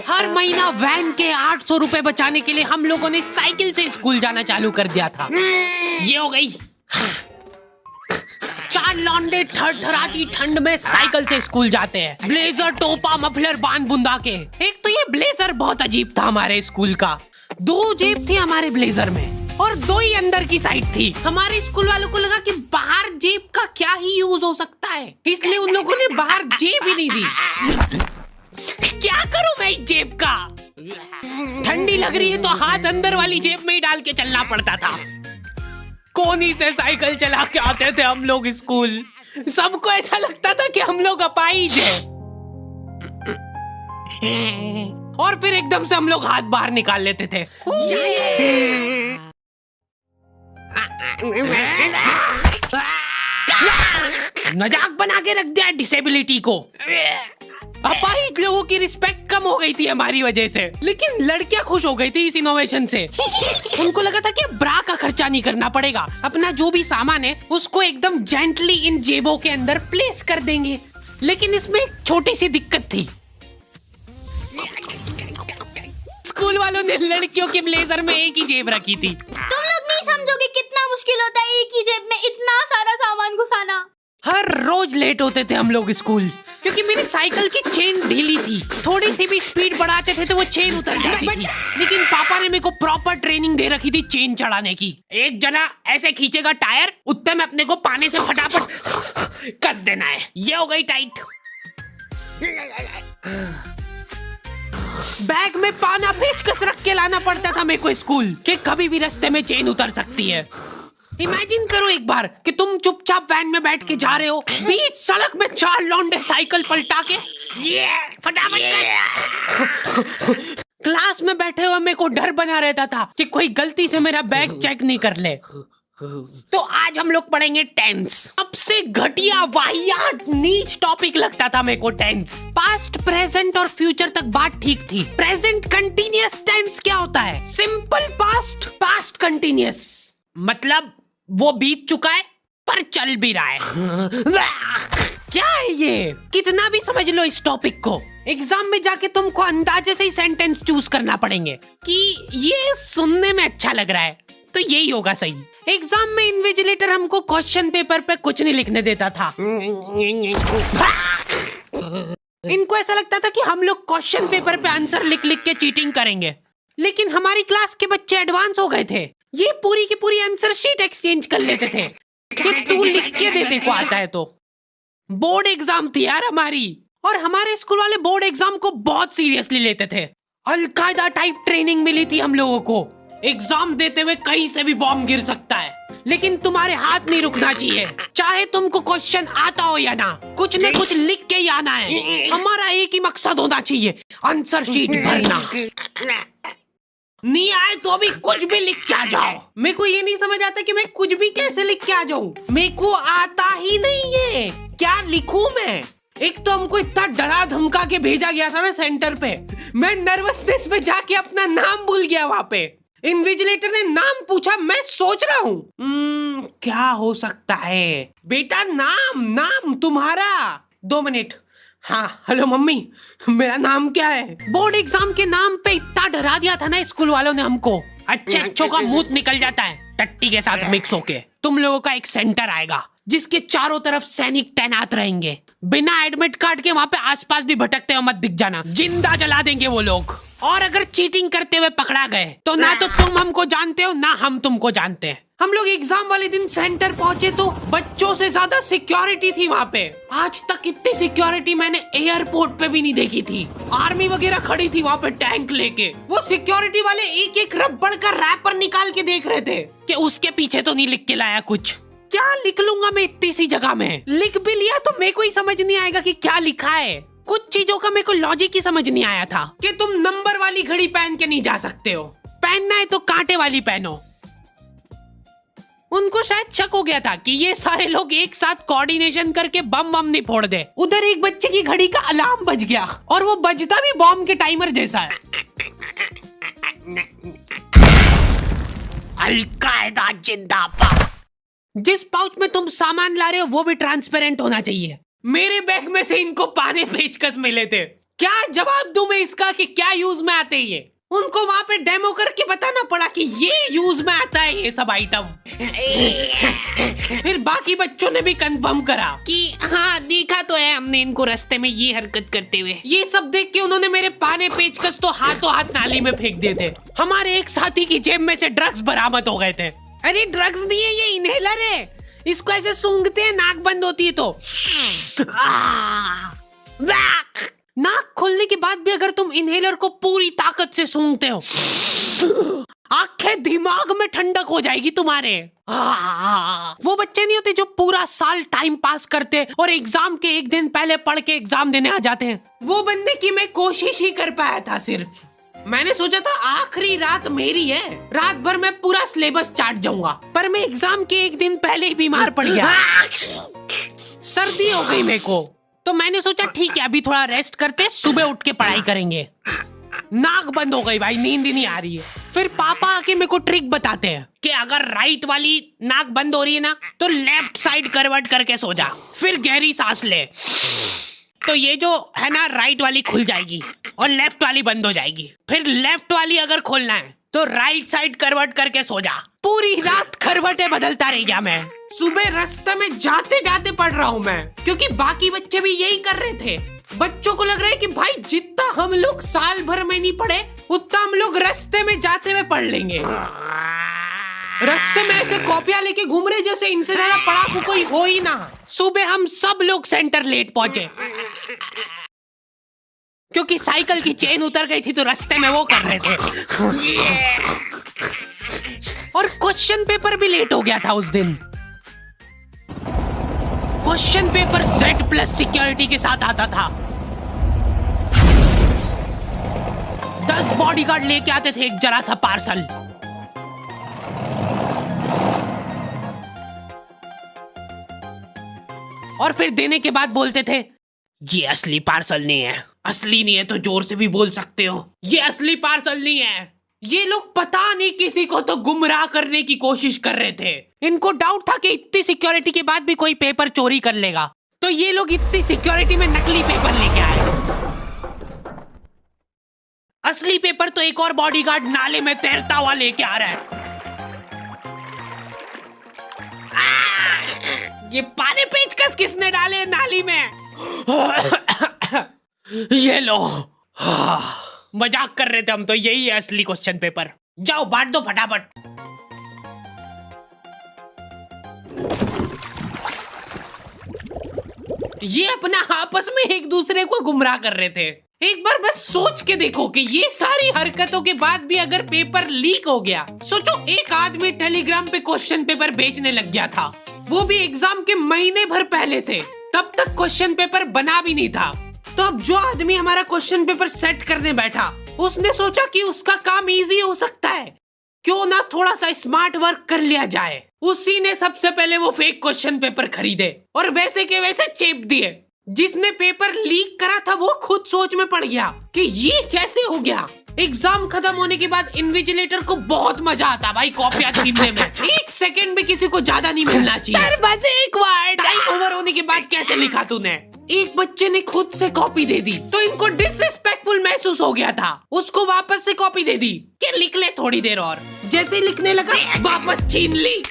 हर महीना वैन के 800 रुपए बचाने के लिए हम लोगों ने साइकिल से स्कूल जाना चालू कर दिया था। ये हो गई। 4 लौंडे थरथराती ठंड में साइकिल से स्कूल जाते हैं, ब्लेजर, टोपा, मफलर बांध बुंदा के। एक तो ये ब्लेजर बहुत अजीब था हमारे स्कूल का। 2 जेब थी हमारे ब्लेजर में और 2 ही अंदर की साइड थी। हमारे स्कूल वालों को लगा कि बाहर जेब का क्या ही यूज हो सकता है, इसलिए उन लोगों ने बाहर जेब ही नहीं दी। क्या करूं मैं इस जेब का? ठंडी लग रही है तो हाथ अंदर वाली जेब में ही डाल के चलना पड़ता था। कोनी से साइकिल चला के आते थे हम लोग स्कूल। सबको ऐसा लगता था कि हम लोग अपाहिज हैं। और फिर एकदम से हम लोग हाथ बाहर निकाल लेते थे। मजाक बना के रख दिया डिसेबिलिटी को। अपाहिज लोगों की रिस्पेक्ट कम हो गई थी हमारी वजह से, लेकिन लड़कियां खुश हो गई थी इस इनोवेशन से। उनको लगा था कि ब्रा का खर्चा नहीं करना पड़ेगा, अपना जो भी सामान है उसको एकदम जेंटली इन जेबों के अंदर प्लेस कर देंगे। लेकिन इसमें एक छोटी सी दिक्कत थी। स्कूल वालों ने लड़कियों के ब्लेजर में एक ही जेब रखी थी। तुम लोग नहीं समझोगे कितना मुश्किल होता है एक ही जेब में इतना सारा सामान घुसाना। हर रोज लेट होते थे हम लोग स्कूल, क्योंकि मेरी साइकिल की चेन ढीली थी। थोड़ी सी भी स्पीड बढ़ाते थे तो वो चेन उतर जाती थी। लेकिन पापा ने मेरे को प्रॉपर ट्रेनिंग दे रखी थी चेन चढ़ाने की। एक जना ऐसे खींचेगा टायर, उतने में अपने को पानी से फटाफट कस देना है। ये हो गई टाइट। बैग में पाना पेचकस रख के लाना पड़ता था मेरे को स्कूल, कि कभी भी रास्ते में चेन उतर सकती है। इमेजिन करो एक बार कि तुम चुपचाप वैन में बैठ के जा रहे हो, बीच सड़क में 4 लौंडे साइकिल पलटा के ये फटाफट क्लास में बैठे हुए मेरे को डर बना रहता था कि कोई गलती से मेरा बैग चेक नहीं कर ले। तो आज हम लोग पढ़ेंगे टेंस। सबसे घटिया, वाहियात, नीच टॉपिक लगता था मेरे को टेंस। पास्ट, प्रेजेंट और फ्यूचर तक बात ठीक थी। प्रेजेंट कंटिन्यूअस टेंस क्या होता है? सिंपल पास्ट, पास्ट कंटिन्यूअस, मतलब वो बीत चुका है पर चल भी रहा है। क्या है ये? कितना भी समझ लो इस टॉपिक को, एग्जाम में जाके तुमको अंदाजे से ही सेंटेंस चूज करना पड़ेंगे कि ये सुनने में अच्छा लग रहा है तो यही होगा सही। एग्जाम में इन्विजिलेटर हमको क्वेश्चन पेपर पे कुछ नहीं लिखने देता था। इनको ऐसा लगता था कि हम लोग क्वेश्चन पेपर पे आंसर लिख लिख के चीटिंग करेंगे। लेकिन हमारी क्लास के बच्चे एडवांस हो गए थे, ये पूरी की पूरी आंसर शीट एक्सचेंज कर लेते थे कि तू लिख के दे, को आता है तो। बोर्ड एग्जाम थी यार हमारी, और हमारे स्कूल वाले बोर्ड एग्जाम को बहुत सीरियसली लेते थे। अलकायदा टाइप ट्रेनिंग मिली थी हम लोगों को। एग्जाम देते हुए कहीं से भी बॉम्ब गिर सकता है, लेकिन तुम्हारे हाथ नहीं रुकना चाहिए, चाहे तुमको क्वेश्चन आता हो या ना, कुछ न कुछ लिख के ही आना है। हमारा एक ही मकसद होना चाहिए, आंसर शीट भरना। नहीं आए तो भी कुछ भी लिख के आ जाओ। मेरे को ये नहीं समझ आता कि मैं कुछ भी कैसे लिख के आ जाऊं, मेरे को आता ही नहीं है, क्या लिखूं मैं? एक तो हमको इतना डरा धमका के भेजा गया था ना सेंटर पे, मैं नर्वसनेस में जाके अपना नाम भूल गया वहां पे। इन्विजिलेटर ने नाम पूछा, मैं सोच रहा हूँ क्या हो सकता है। बेटा नाम तुम्हारा। 2 मिनट। हाँ हेलो मम्मी, मेरा नाम क्या है? बोर्ड एग्जाम के नाम पे इतना डरा दिया था ना स्कूल वालों ने हमको, अच्छों का मुंह निकल जाता है टट्टी के साथ मिक्स होके। तुम लोगों का एक सेंटर आएगा जिसके चारों तरफ सैनिक तैनात रहेंगे। बिना एडमिट कार्ड के वहाँ पे आसपास भी भटकते हुए मत दिख जाना, जिंदा जला देंगे वो लोग। और अगर चीटिंग करते हुए पकड़ा गए तो ना तो तुम हमको जानते हो ना हम तुमको जानते हैं। हम लोग एग्जाम वाले दिन सेंटर पहुंचे तो बच्चों से ज्यादा सिक्योरिटी थी वहाँ पे। आज तक इतनी सिक्योरिटी मैंने एयरपोर्ट पे भी नहीं देखी थी। आर्मी वगैरह खड़ी थी वहाँ पे टैंक लेके। वो सिक्योरिटी वाले एक एक रबड़ का रैपर निकाल के देख रहे थे कि उसके पीछे तो नहीं लिख के लाया कुछ। क्या लिख लूंगा मैं इतनी सी जगह में? लिख भी लिया तो मेरे को ही समझ नहीं आएगा कि क्या लिखा है। कुछ चीजों का मेरे को लॉजिक ही समझ नहीं आया था कि तुम नंबर वाली घड़ी पहन के नहीं जा सकते हो, पहनना है तो कांटे वाली पहनो। उनको शायद शक हो गया था कि ये सारे लोग एक साथ कोऑर्डिनेशन करके बम नहीं फोड़ दे। उधर एक बच्चे की घड़ी का अलार्म बज गया और वो बजता भी बॉम्ब के टाइमर जैसा है। अलकायदा जिंदाबाद। जिस पाउच में तुम सामान ला रहे हो वो भी ट्रांसपेरेंट होना चाहिए। मेरे बैग में से इनको पाने पेचकस मिले थे, क्या जवाब दूं मैं इसका कि क्या यूज में आते हैं ये? उनको वहाँ पे डेमो करके बताना पड़ा कि ये यूज में आता है ये सब आइटम। फिर बाकी बच्चों ने भी कंफर्म करा कि हाँ देखा तो है हमने इनको रास्ते में ये हरकत करते हुए। ये सब देख के उन्होंने मेरे पाने पेचकस तो हाथों हाथ नाली में फेंक दिए थे। हमारे एक साथी की जेब में से ड्रग्स बरामद हो गए थे। अरे ड्रग्स नहीं है, ये इनहेलर है। इसको ऐसे सूंघते हैं, नाक बंद होती है तो नाक खोलने के बाद भी अगर तुम इनहेलर को पूरी ताकत से सूंघते हो, आंखें दिमाग में ठंडक हो जाएगी तुम्हारे। वो बच्चे नहीं होते जो पूरा साल टाइम पास करते और एग्जाम के एक दिन पहले पढ़ के एग्जाम देने आ जाते हैं। वो बनने की मैं कोशिश ही कर पाया था। सिर्फ मैंने सोचा था आखिरी रात मेरी है, रात भर मैं पूरा सिलेबस चाट जाऊंगा, पर मैं एग्जाम के एक दिन पहले ही बीमार पड़ गया। सर्दी हो गई मेरे को, तो मैंने सोचा ठीक है अभी थोड़ा रेस्ट करते, सुबह उठ के पढ़ाई करेंगे। नाक बंद हो गई भाई, नींद ही नहीं आ रही है। फिर पापा आके मेरे को ट्रिक बताते हैं कि अगर राइट वाली नाक बंद हो रही है ना तो लेफ्ट साइड करवट करके सो जा, फिर गहरी सांस ले, तो ये जो है ना राइट वाली खुल जाएगी और लेफ्ट वाली बंद हो जाएगी। फिर लेफ्ट वाली अगर खोलना है तो राइट साइड करवट करके सो जा। पूरी रात करवटें बदलता रह गया मैं। सुबह रास्ते में जाते जाते पढ़ रहा हूँ मैं, क्योंकि बाकी बच्चे भी यही कर रहे थे। बच्चों को लग रहा है कि भाई जितना हम लोग साल भर में नहीं पढ़े उतना हम लोग रास्ते में जाते हुए पढ़ लेंगे। रास्ते में ऐसे कॉपियां लेके घूम रहे जैसे इनसे ज्यादा पढ़ाकू कोई हो ही ना। सुबह हम सब लोग सेंटर लेट पहुंचे क्योंकि साइकिल की चेन उतर गई थी, तो रास्ते में वो कर रहे थे। और क्वेश्चन पेपर भी लेट हो गया था उस दिन। क्वेश्चन पेपर Z+ सिक्योरिटी के साथ आता था। 10 बॉडीगार्ड लेके आते थे एक जरा सा पार्सल। और फिर देने के बाद बोलते थे ये असली पार्सल नहीं है। असली नहीं है तो जोर से भी बोल सकते हो, ये असली पार्सल नहीं है। ये लोग पता नहीं किसी को तो गुमराह करने की कोशिश कर रहे थे। इनको डाउट था कि इतनी सिक्योरिटी के बाद भी कोई पेपर चोरी कर लेगा, तो ये लोग इतनी सिक्योरिटी में नकली पेपर लेके आए। असली पेपर तो एक और बॉडीगार्ड नाले में तैरता हुआ लेके आ रहा है। ये पाने पेचकस किसने डाले नाली में? ये लो। मजाक कर रहे थे हम तो, यही है असली क्वेश्चन पेपर। जाओ बांट दो फटाफट। ये अपना आपस में एक दूसरे को गुमराह कर रहे थे। एक बार बस सोच के देखो कि ये सारी हरकतों के बाद भी अगर पेपर लीक हो गया। सोचो एक आदमी टेलीग्राम पे क्वेश्चन पेपर बेचने लग गया था, वो भी एग्जाम के महीने भर पहले से। तब तक क्वेश्चन पेपर बना भी नहीं था। तो अब जो आदमी हमारा क्वेश्चन पेपर सेट करने बैठा, उसने सोचा कि उसका काम इजी हो सकता है, क्यों ना थोड़ा सा स्मार्ट वर्क कर लिया जाए। उसी ने सबसे पहले वो फेक क्वेश्चन पेपर खरीदे और वैसे के वैसे चेप दिए। जिसने पेपर लीक करा था वो खुद सोच में पड़ गया कि ये कैसे हो गया। एग्जाम खत्म होने के बाद इन्विजिलेटर को बहुत मजा आता भाई कॉपियां छीनने में। एक सेकंड भी किसी को ज्यादा नहीं मिलना चाहिए। बस एक बार टाइम ओवर होने के बाद कैसे लिखा तूने? एक बच्चे ने खुद से कॉपी दे दी तो इनको डिसरिस्पेक्टफुल महसूस हो गया था। उसको वापस से कॉपी दे दी कि लिख ले थोड़ी देर और। जैसे लिखने लगा वापस छीन ली।